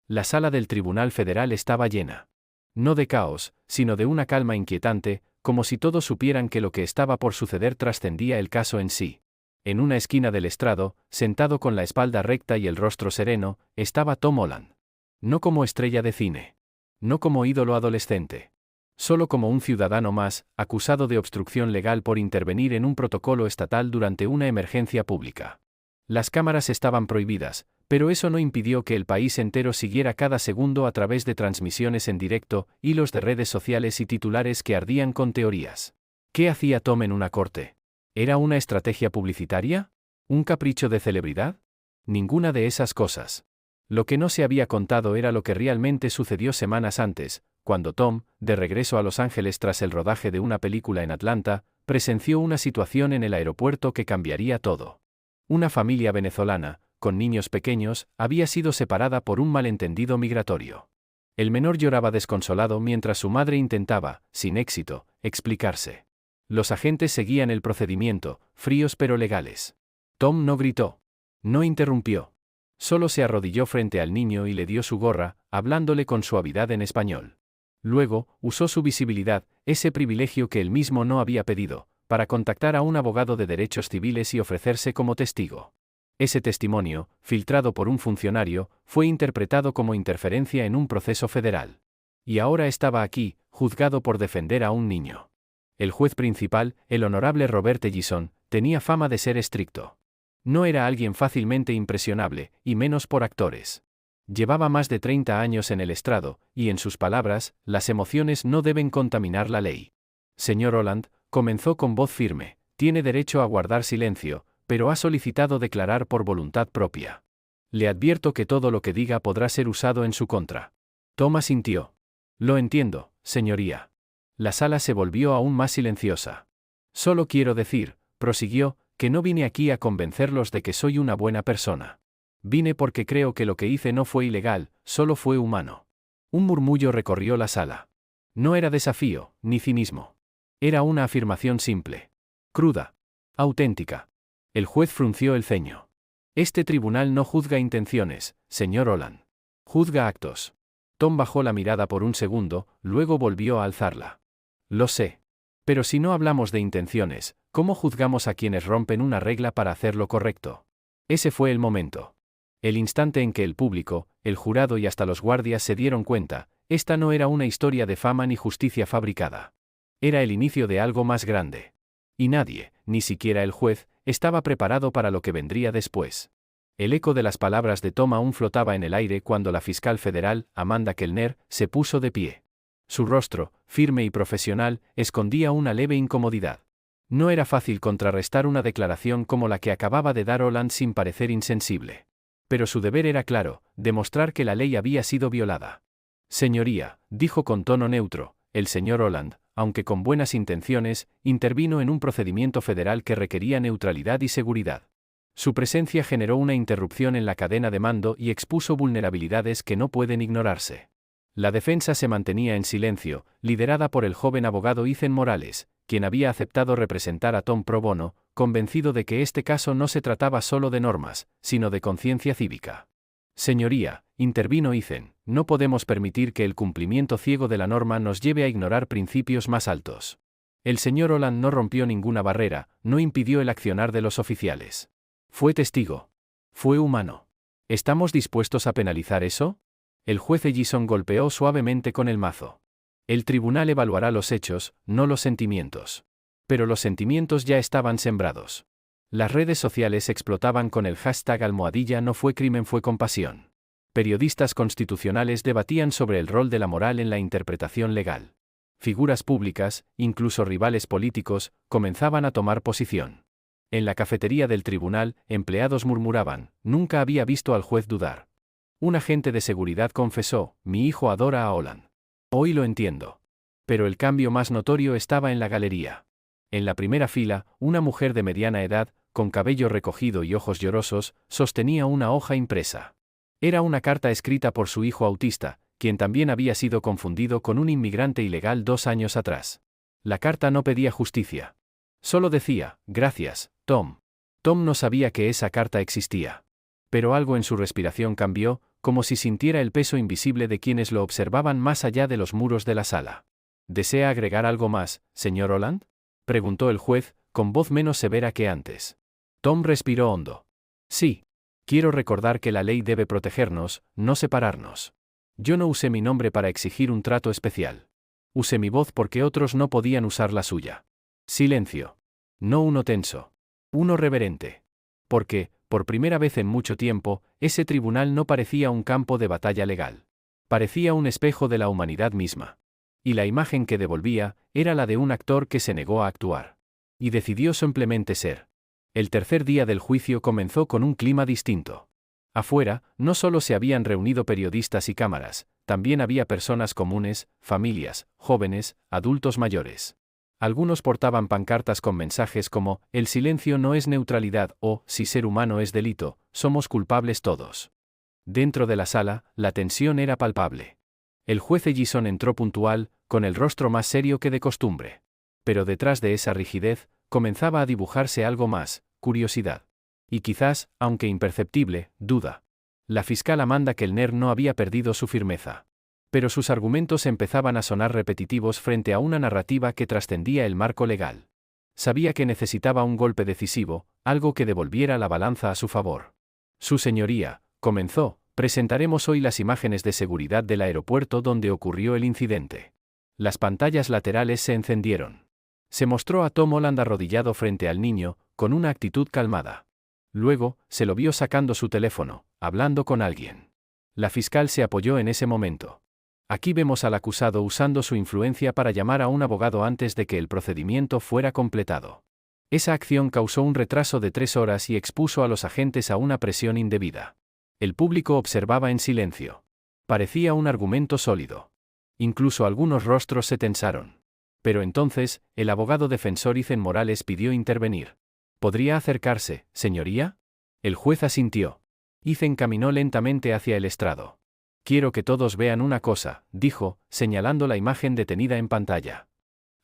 La sala del Tribunal Federal estaba llena. No de caos, sino de una calma inquietante, como si todos supieran que lo que estaba por suceder trascendía el caso en sí. En una esquina del estrado, sentado con la espalda recta y el rostro sereno, estaba Tom Holland. No como estrella de cine. No como ídolo adolescente. Solo como un ciudadano más, acusado de obstrucción legal por intervenir en un protocolo estatal durante una emergencia pública. Las cámaras estaban prohibidas, pero eso no impidió que el país entero siguiera cada segundo a través de transmisiones en directo, hilos de redes sociales y titulares que ardían con teorías. ¿Qué hacía Tom en una corte? ¿Era una estrategia publicitaria? ¿Un capricho de celebridad? Ninguna de esas cosas. Lo que no se había contado era lo que realmente sucedió semanas antes, cuando Tom, de regreso a Los Ángeles tras el rodaje de una película en Atlanta, presenció una situación en el aeropuerto que cambiaría todo. Una familia venezolana, con niños pequeños, había sido separada por un malentendido migratorio. El menor lloraba desconsolado mientras su madre intentaba, sin éxito, explicarse. Los agentes seguían el procedimiento, fríos pero legales. Tom no gritó. No interrumpió. Solo se arrodilló frente al niño y le dio su gorra, hablándole con suavidad en español. Luego, usó su visibilidad, ese privilegio que él mismo no había pedido, para contactar a un abogado de derechos civiles y ofrecerse como testigo. Ese testimonio, filtrado por un funcionario, fue interpretado como interferencia en un proceso federal. Y ahora estaba aquí, juzgado por defender a un niño. El juez principal, el honorable Robert Ellison, tenía fama de ser estricto. No era alguien fácilmente impresionable, y menos por actores. Llevaba más de 30 años en el estrado, y en sus palabras, las emociones no deben contaminar la ley. Señor Holland, comenzó con voz firme, tiene derecho a guardar silencio, pero ha solicitado declarar por voluntad propia. Le advierto que todo lo que diga podrá ser usado en su contra. Tom asintió. Lo entiendo, señoría. La sala se volvió aún más silenciosa. Solo quiero decir, prosiguió, que no vine aquí a convencerlos de que soy una buena persona. Vine porque creo que lo que hice no fue ilegal, solo fue humano. Un murmullo recorrió la sala. No era desafío, ni cinismo. Era una afirmación simple. Cruda. Auténtica. El juez frunció el ceño. Este tribunal no juzga intenciones, señor Holland. Juzga actos. Tom bajó la mirada por un segundo, luego volvió a alzarla. Lo sé. Pero si no hablamos de intenciones, ¿cómo juzgamos a quienes rompen una regla para hacer lo correcto? Ese fue el momento. El instante en que el público, el jurado y hasta los guardias se dieron cuenta, esta no era una historia de fama ni justicia fabricada. Era el inicio de algo más grande. Y nadie, ni siquiera el juez, estaba preparado para lo que vendría después. El eco de las palabras de Tom aún flotaba en el aire cuando la fiscal federal, Amanda Kellner, se puso de pie. Su rostro, firme y profesional, escondía una leve incomodidad. No era fácil contrarrestar una declaración como la que acababa de dar Holland sin parecer insensible. Pero su deber era claro, demostrar que la ley había sido violada. Señoría, dijo con tono neutro, el señor Holland, aunque con buenas intenciones, intervino en un procedimiento federal que requería neutralidad y seguridad. Su presencia generó una interrupción en la cadena de mando y expuso vulnerabilidades que no pueden ignorarse. La defensa se mantenía en silencio, liderada por el joven abogado Ethan Morales, quien había aceptado representar a Tom pro bono, convencido de que este caso no se trataba solo de normas, sino de conciencia cívica. Señoría, intervino Ethan, no podemos permitir que el cumplimiento ciego de la norma nos lleve a ignorar principios más altos. El señor Holland no rompió ninguna barrera, no impidió el accionar de los oficiales. Fue testigo. Fue humano. ¿Estamos dispuestos a penalizar eso? El juez Ellison golpeó suavemente con el mazo. El tribunal evaluará los hechos, no los sentimientos. Pero los sentimientos ya estaban sembrados. Las redes sociales explotaban con el hashtag #no fue crimen fue compasión. Periodistas constitucionales debatían sobre el rol de la moral en la interpretación legal. Figuras públicas, incluso rivales políticos, comenzaban a tomar posición. En la cafetería del tribunal, empleados murmuraban, nunca había visto al juez dudar. Un agente de seguridad confesó, mi hijo adora a Holland. Hoy lo entiendo. Pero el cambio más notorio estaba en la galería. En la primera fila, una mujer de mediana edad, con cabello recogido y ojos llorosos, sostenía una hoja impresa. Era una carta escrita por su hijo autista, quien también había sido confundido con un inmigrante ilegal 2 años atrás. La carta no pedía justicia. Solo decía, gracias, Tom. Tom no sabía que esa carta existía. Pero algo en su respiración cambió, como si sintiera el peso invisible de quienes lo observaban más allá de los muros de la sala. ¿Desea agregar algo más, señor Holland?, preguntó el juez, con voz menos severa que antes. Tom respiró hondo. Sí. Quiero recordar que la ley debe protegernos, no separarnos. Yo no usé mi nombre para exigir un trato especial. Usé mi voz porque otros no podían usar la suya. Silencio. No uno tenso. Uno reverente. Porque, por primera vez en mucho tiempo, ese tribunal no parecía un campo de batalla legal. Parecía un espejo de la humanidad misma. Y la imagen que devolvía era la de un actor que se negó a actuar. Y decidió simplemente ser. El tercer día del juicio comenzó con un clima distinto. Afuera, no solo se habían reunido periodistas y cámaras, también había personas comunes, familias, jóvenes, adultos mayores. Algunos portaban pancartas con mensajes como, el silencio no es neutralidad o, si ser humano es delito, somos culpables todos. Dentro de la sala, la tensión era palpable. El juez Ellison entró puntual, con el rostro más serio que de costumbre. Pero detrás de esa rigidez, comenzaba a dibujarse algo más, curiosidad. Y quizás, aunque imperceptible, duda. La fiscal Amanda Kellner no había perdido su firmeza. Pero sus argumentos empezaban a sonar repetitivos frente a una narrativa que trascendía el marco legal. Sabía que necesitaba un golpe decisivo, algo que devolviera la balanza a su favor. Su señoría, comenzó, presentaremos hoy las imágenes de seguridad del aeropuerto donde ocurrió el incidente. Las pantallas laterales se encendieron. Se mostró a Tom Holland arrodillado frente al niño, con una actitud calmada. Luego, se lo vio sacando su teléfono, hablando con alguien. La fiscal se apoyó en ese momento. Aquí vemos al acusado usando su influencia para llamar a un abogado antes de que el procedimiento fuera completado. Esa acción causó un retraso de 3 horas y expuso a los agentes a una presión indebida. El público observaba en silencio. Parecía un argumento sólido. Incluso algunos rostros se tensaron. Pero entonces, el abogado defensor Ethan Morales pidió intervenir. ¿Podría acercarse, señoría? El juez asintió. Ethan caminó lentamente hacia el estrado. Quiero que todos vean una cosa, dijo, señalando la imagen detenida en pantalla.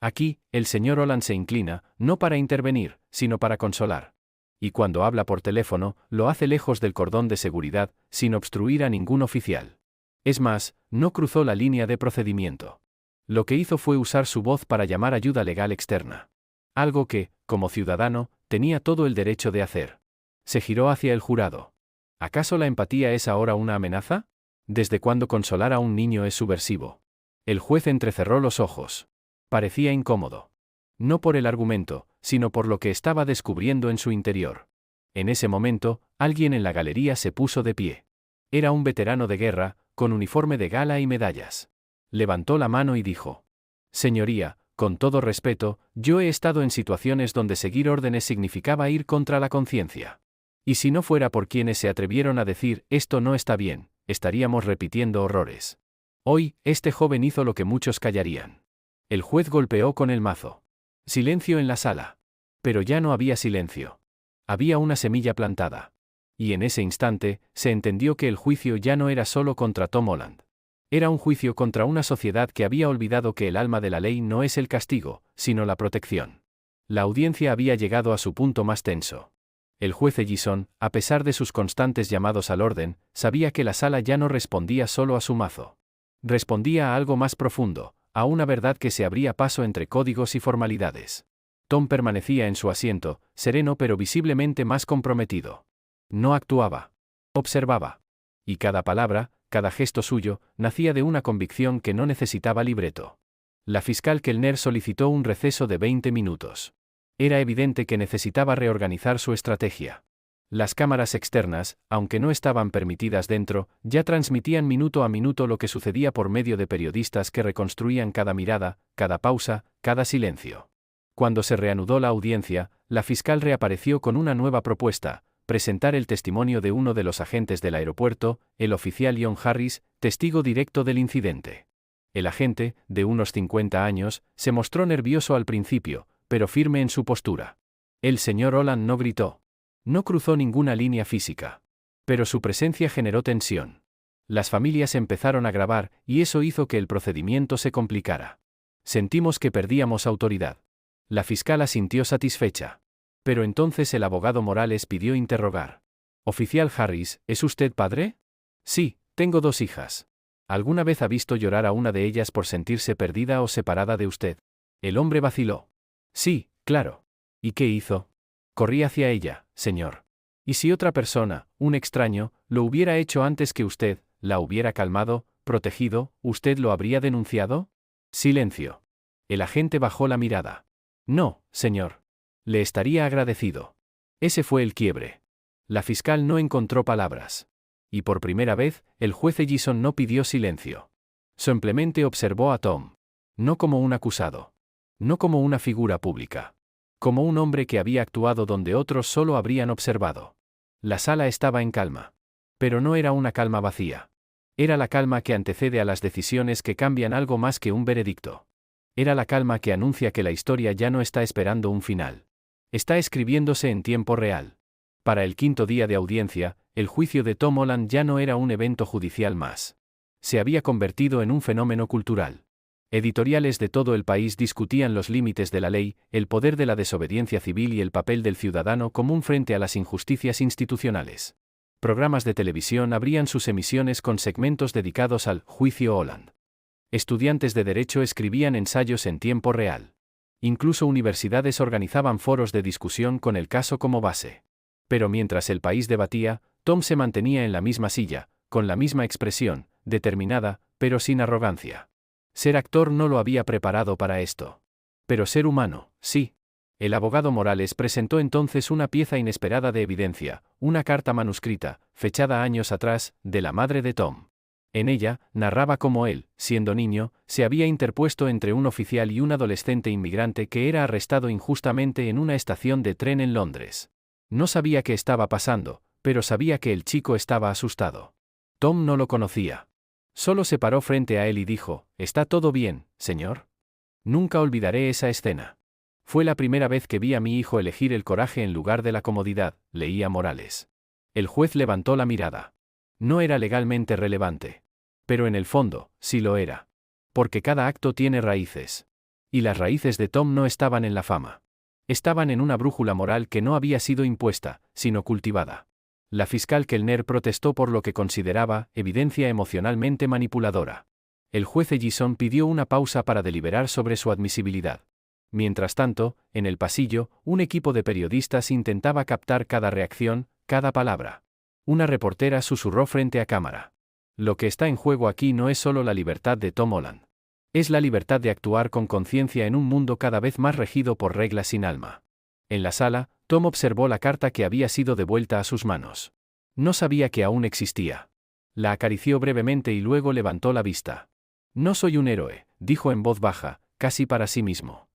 Aquí, el señor Holland se inclina, no para intervenir, sino para consolar. Y cuando habla por teléfono, lo hace lejos del cordón de seguridad, sin obstruir a ningún oficial. Es más, no cruzó la línea de procedimiento. Lo que hizo fue usar su voz para llamar ayuda legal externa. Algo que, como ciudadano, tenía todo el derecho de hacer. Se giró hacia el jurado. ¿Acaso la empatía es ahora una amenaza? ¿Desde cuándo consolar a un niño es subversivo? El juez entrecerró los ojos. Parecía incómodo. No por el argumento, sino por lo que estaba descubriendo en su interior. En ese momento, alguien en la galería se puso de pie. Era un veterano de guerra, con uniforme de gala y medallas. Levantó la mano y dijo: Señoría, con todo respeto, yo he estado en situaciones donde seguir órdenes significaba ir contra la conciencia. Y si no fuera por quienes se atrevieron a decir, esto no está bien, estaríamos repitiendo horrores. Hoy, este joven hizo lo que muchos callarían. El juez golpeó con el mazo. Silencio en la sala. Pero ya no había silencio. Había una semilla plantada. Y en ese instante, se entendió que el juicio ya no era solo contra Tom Holland. Era un juicio contra una sociedad que había olvidado que el alma de la ley no es el castigo, sino la protección. La audiencia había llegado a su punto más tenso. El juez Ellison, a pesar de sus constantes llamados al orden, sabía que la sala ya no respondía solo a su mazo. Respondía a algo más profundo, a una verdad que se abría paso entre códigos y formalidades. Tom permanecía en su asiento, sereno pero visiblemente más comprometido. No actuaba. Observaba. Y cada palabra, cada gesto suyo, nacía de una convicción que no necesitaba libreto. La fiscal Kellner solicitó un receso de 20 minutos. Era evidente que necesitaba reorganizar su estrategia. Las cámaras externas, aunque no estaban permitidas dentro, ya transmitían minuto a minuto lo que sucedía por medio de periodistas que reconstruían cada mirada, cada pausa, cada silencio. Cuando se reanudó la audiencia, la fiscal reapareció con una nueva propuesta: presentar el testimonio de uno de los agentes del aeropuerto, el oficial John Harris, testigo directo del incidente. El agente, de unos 50 años, se mostró nervioso al principio, pero firme en su postura. El señor Holland no gritó. No cruzó ninguna línea física. Pero su presencia generó tensión. Las familias empezaron a grabar, y eso hizo que el procedimiento se complicara. Sentimos que perdíamos autoridad. La fiscal asintió satisfecha. Pero entonces el abogado Morales pidió interrogar. Oficial Harris, ¿es usted padre? Sí, Tengo 2 hijas. ¿Alguna vez ha visto llorar a una de ellas por sentirse perdida o separada de usted? El hombre vaciló. Sí, claro. ¿Y qué hizo? Corrí hacia ella, señor. ¿Y si otra persona, un extraño, lo hubiera hecho antes que usted, la hubiera calmado, protegido, usted lo habría denunciado? Silencio. El agente bajó la mirada. No, señor. Le estaría agradecido. Ese fue el quiebre. La fiscal no encontró palabras. Y por primera vez, el juez Ellison no pidió silencio. Simplemente observó a Tom. No como un acusado. No como una figura pública. Como un hombre que había actuado donde otros solo habrían observado. La sala estaba en calma. Pero no era una calma vacía. Era la calma que antecede a las decisiones que cambian algo más que un veredicto. Era la calma que anuncia que la historia ya no está esperando un final. Está escribiéndose en tiempo real. Para el 5º día de audiencia, el juicio de Tom Holland ya no era un evento judicial más. Se había convertido en un fenómeno cultural. Editoriales de todo el país discutían los límites de la ley, el poder de la desobediencia civil y el papel del ciudadano común frente a las injusticias institucionales. Programas de televisión abrían sus emisiones con segmentos dedicados al juicio Holland. Estudiantes de derecho escribían ensayos en tiempo real. Incluso universidades organizaban foros de discusión con el caso como base. Pero mientras el país debatía, Tom se mantenía en la misma silla, con la misma expresión, determinada, pero sin arrogancia. Ser actor no lo había preparado para esto. Pero ser humano, sí. El abogado Morales presentó entonces una pieza inesperada de evidencia, una carta manuscrita, fechada años atrás, de la madre de Tom. En ella, narraba cómo él, siendo niño, se había interpuesto entre un oficial y un adolescente inmigrante que era arrestado injustamente en una estación de tren en Londres. No sabía qué estaba pasando, pero sabía que el chico estaba asustado. Tom no lo conocía. Solo se paró frente a él y dijo, ¿está todo bien, señor? Nunca olvidaré esa escena. Fue la primera vez que vi a mi hijo elegir el coraje en lugar de la comodidad, leía Morales. El juez levantó la mirada. No era legalmente relevante. Pero en el fondo, sí lo era. Porque cada acto tiene raíces. Y las raíces de Tom no estaban en la fama. Estaban en una brújula moral que no había sido impuesta, sino cultivada. La fiscal Kellner protestó por lo que consideraba evidencia emocionalmente manipuladora. El juez Ellison pidió una pausa para deliberar sobre su admisibilidad. Mientras tanto, en el pasillo, un equipo de periodistas intentaba captar cada reacción, cada palabra. Una reportera susurró frente a cámara. Lo que está en juego aquí no es solo la libertad de Tom Holland. Es la libertad de actuar con conciencia en un mundo cada vez más regido por reglas sin alma. En la sala, Tom observó la carta que había sido devuelta a sus manos. No sabía que aún existía. La acarició brevemente y luego levantó la vista. No soy un héroe, dijo en voz baja, casi para sí mismo.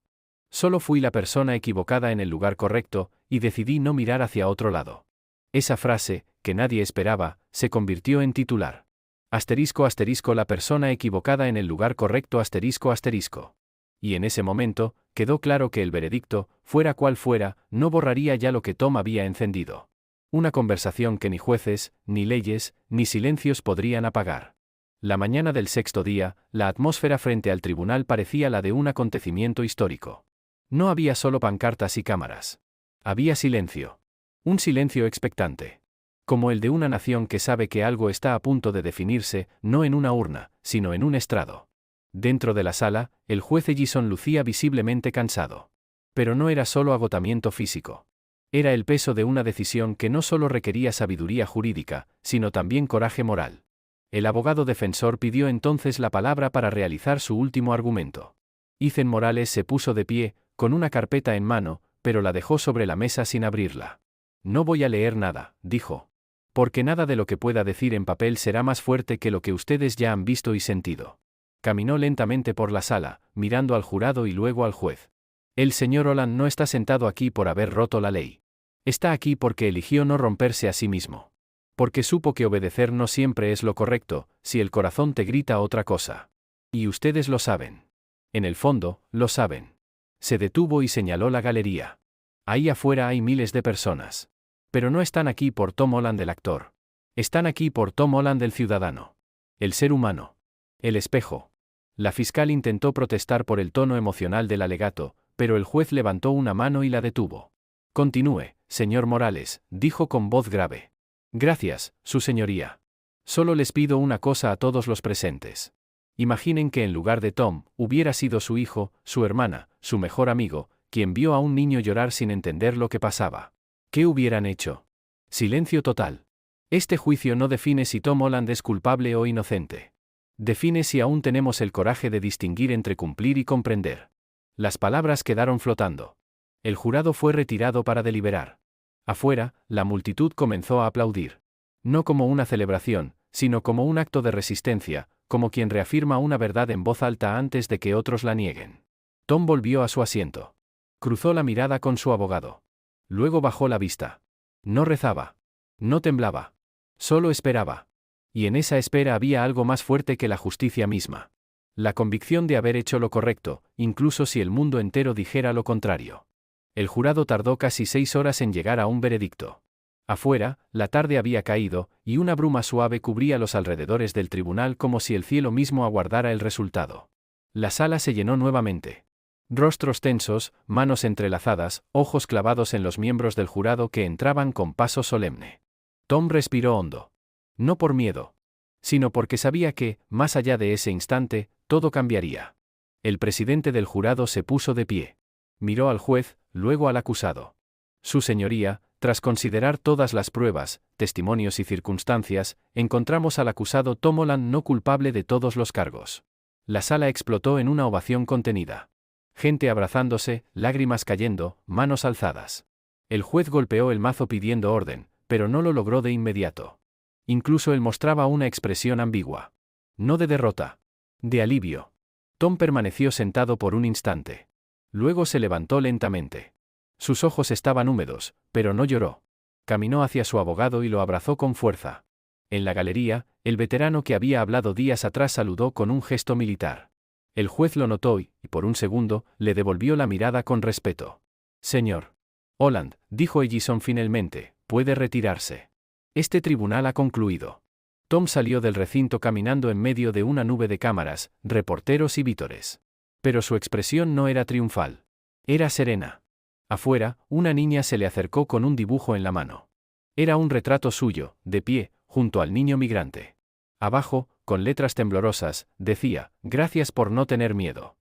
Solo fui la persona equivocada en el lugar correcto, y decidí no mirar hacia otro lado. Esa frase, que nadie esperaba, se convirtió en titular. Asterisco asterisco la persona equivocada en el lugar correcto asterisco asterisco. Y en ese momento, quedó claro que el veredicto, fuera cual fuera, no borraría ya lo que Tom había encendido. Una conversación que ni jueces, ni leyes, ni silencios podrían apagar. La mañana del 6º día, la atmósfera frente al tribunal parecía la de un acontecimiento histórico. No había solo pancartas y cámaras. Había silencio. Un silencio expectante. Como el de una nación que sabe que algo está a punto de definirse, no en una urna, sino en un estrado. Dentro de la sala, el juez Ellison lucía visiblemente cansado. Pero no era solo agotamiento físico. Era el peso de una decisión que no solo requería sabiduría jurídica, sino también coraje moral. El abogado defensor pidió entonces la palabra para realizar su último argumento. Ethan Morales se puso de pie, con una carpeta en mano, pero la dejó sobre la mesa sin abrirla. No voy a leer nada, dijo. Porque nada de lo que pueda decir en papel será más fuerte que lo que ustedes ya han visto y sentido. Caminó lentamente por la sala, mirando al jurado y luego al juez. El señor Holland no está sentado aquí por haber roto la ley. Está aquí porque eligió no romperse a sí mismo. Porque supo que obedecer no siempre es lo correcto, si el corazón te grita otra cosa. Y ustedes lo saben. En el fondo, lo saben. Se detuvo y señaló la galería. Ahí afuera hay miles de personas. Pero no están aquí por Tom Holland el actor. Están aquí por Tom Holland el ciudadano. El ser humano. El espejo. La fiscal intentó protestar por el tono emocional del alegato, pero el juez levantó una mano y la detuvo. Continúe, señor Morales, dijo con voz grave. Gracias, su señoría. Solo les pido una cosa a todos los presentes. Imaginen que en lugar de Tom, hubiera sido su hijo, su hermana, su mejor amigo, quien vio a un niño llorar sin entender lo que pasaba. ¿Qué hubieran hecho? Silencio total. Este juicio no define si Tom Holland es culpable o inocente. Define si aún tenemos el coraje de distinguir entre cumplir y comprender. Las palabras quedaron flotando. El jurado fue retirado para deliberar. Afuera, la multitud comenzó a aplaudir. No como una celebración, sino como un acto de resistencia, como quien reafirma una verdad en voz alta antes de que otros la nieguen. Tom volvió a su asiento. Cruzó la mirada con su abogado. Luego bajó la vista. No rezaba. No temblaba. Solo esperaba. Y en esa espera había algo más fuerte que la justicia misma. La convicción de haber hecho lo correcto, incluso si el mundo entero dijera lo contrario. El jurado tardó casi 6 horas en llegar a un veredicto. Afuera, la tarde había caído, y una bruma suave cubría los alrededores del tribunal como si el cielo mismo aguardara el resultado. La sala se llenó nuevamente. Rostros tensos, manos entrelazadas, ojos clavados en los miembros del jurado que entraban con paso solemne. Tom respiró hondo. No por miedo, sino porque sabía que, más allá de ese instante, todo cambiaría. El presidente del jurado se puso de pie. Miró al juez, luego al acusado. Su señoría, tras considerar todas las pruebas, testimonios y circunstancias, encontramos al acusado Tom Holland no culpable de todos los cargos. La sala explotó en una ovación contenida. Gente abrazándose, lágrimas cayendo, manos alzadas. El juez golpeó el mazo pidiendo orden, pero no lo logró de inmediato. Incluso él mostraba una expresión ambigua. No de derrota. De alivio. Tom permaneció sentado por un instante. Luego se levantó lentamente. Sus ojos estaban húmedos, pero no lloró. Caminó hacia su abogado y lo abrazó con fuerza. En la galería, el veterano que había hablado días atrás saludó con un gesto militar. El juez lo notó y, por un segundo, le devolvió la mirada con respeto. Señor Holland, dijo Ellison finalmente, puede retirarse. Este tribunal ha concluido. Tom salió del recinto caminando en medio de una nube de cámaras, reporteros y vítores. Pero su expresión no era triunfal. Era serena. Afuera, una niña se le acercó con un dibujo en la mano. Era un retrato suyo, de pie, junto al niño migrante. Abajo, con letras temblorosas, decía, gracias por no tener miedo.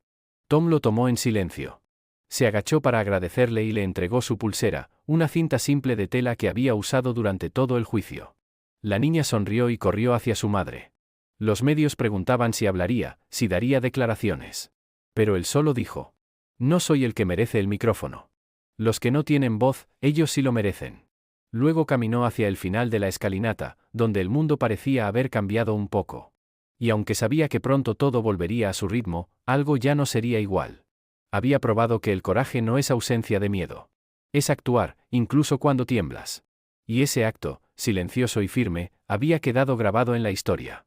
Tom lo tomó en silencio. Se agachó para agradecerle y le entregó su pulsera, una cinta simple de tela que había usado durante todo el juicio. La niña sonrió y corrió hacia su madre. Los medios preguntaban si hablaría, si daría declaraciones. Pero él solo dijo: no soy el que merece el micrófono. Los que no tienen voz, ellos sí lo merecen. Luego caminó hacia el final de la escalinata, donde el mundo parecía haber cambiado un poco. Y aunque sabía que pronto todo volvería a su ritmo, algo ya no sería igual. Había probado que el coraje no es ausencia de miedo. Es actuar, incluso cuando tiemblas. Y ese acto, silencioso y firme, había quedado grabado en la historia.